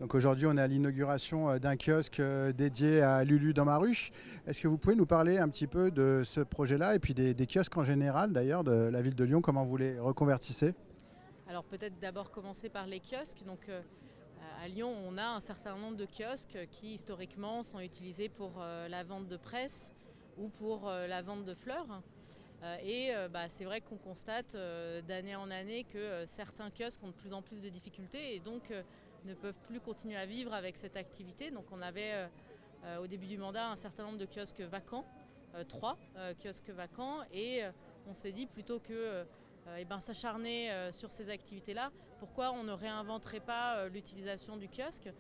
Donc aujourd'hui, on est à l'inauguration d'un kiosque dédié à Lulu dans ma rue. Est-ce que vous pouvez nous parler un petit peu de ce projet-là et puis des kiosques en général d'ailleurs de la ville de Lyon, comment vous les reconvertissez? Alors peut-être d'abord commencer par les kiosques. À Lyon, on a un certain nombre de kiosques qui historiquement sont utilisés pour la vente de presse ou pour la vente de fleurs. C'est vrai qu'on constate d'année en année que certains kiosques ont de plus en plus de difficultés et donc ne peuvent plus continuer à vivre avec cette activité. Donc on avait au début du mandat un certain nombre de kiosques vacants, trois kiosques vacants, et on s'est dit plutôt que s'acharner sur ces activités-là, pourquoi on ne réinventerait pas l'utilisation du kiosque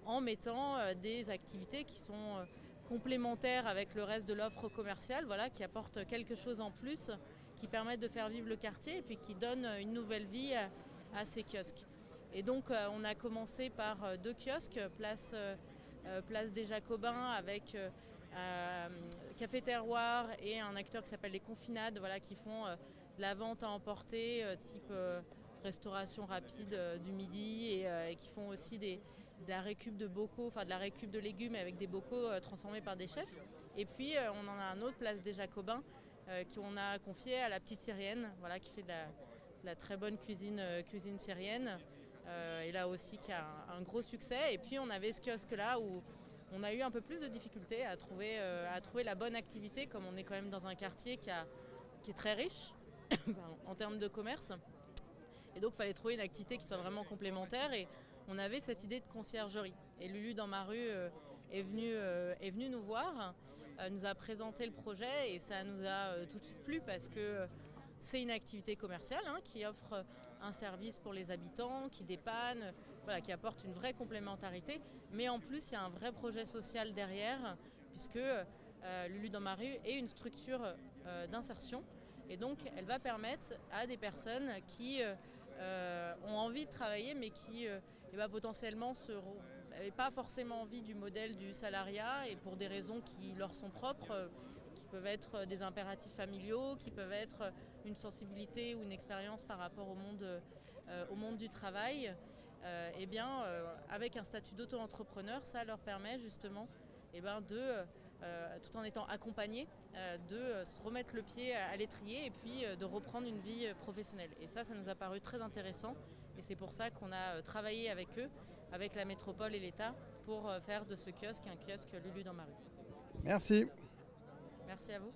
en mettant des activités qui sont complémentaires avec le reste de l'offre commerciale, voilà, qui apportent quelque chose en plus, qui permettent de faire vivre le quartier et puis qui donnent une nouvelle vie à ces kiosques. Et donc on a commencé par deux kiosques, place des Jacobins avec Café Terroir et un acteur qui s'appelle les Confinades, voilà, qui font de la vente à emporter type restauration rapide du midi et qui font aussi de la récup de bocaux, enfin de la récup de légumes avec des bocaux transformés par des chefs. Et puis on en a un autre, place des Jacobins, qu'on a confié à la petite Syrienne, voilà, qui fait de la très bonne cuisine syrienne. Et là aussi qui a un gros succès. Et puis on avait ce kiosque-là où on a eu un peu plus de difficultés à trouver la bonne activité, comme on est quand même dans un quartier qui est très riche en termes de commerce. Et donc il fallait trouver une activité qui soit vraiment complémentaire. Et on avait cette idée de conciergerie. Et Lulu dans ma rue est venue nous voir, nous a présenté le projet et ça nous a tout de suite plu parce que c'est une activité commerciale qui offre un service pour les habitants, qui dépanne, voilà, qui apporte une vraie complémentarité. Mais en plus, il y a un vrai projet social derrière, puisque Lulu dans ma rue est une structure d'insertion. Et donc, elle va permettre à des personnes qui ont envie de travailler, mais qui potentiellement n'avaient pas forcément envie du modèle du salariat, et pour des raisons qui leur sont propres, qui peuvent être des impératifs familiaux, qui peuvent être une sensibilité ou une expérience par rapport au monde du travail. Avec un statut d'auto-entrepreneur, ça leur permet justement tout en étant accompagnés, de se remettre le pied à l'étrier et puis de reprendre une vie professionnelle. Et ça nous a paru très intéressant et c'est pour ça qu'on a travaillé avec eux, avec la métropole et l'État, pour faire de ce kiosque un kiosque Lulu dans ma rue. Merci. Merci à vous.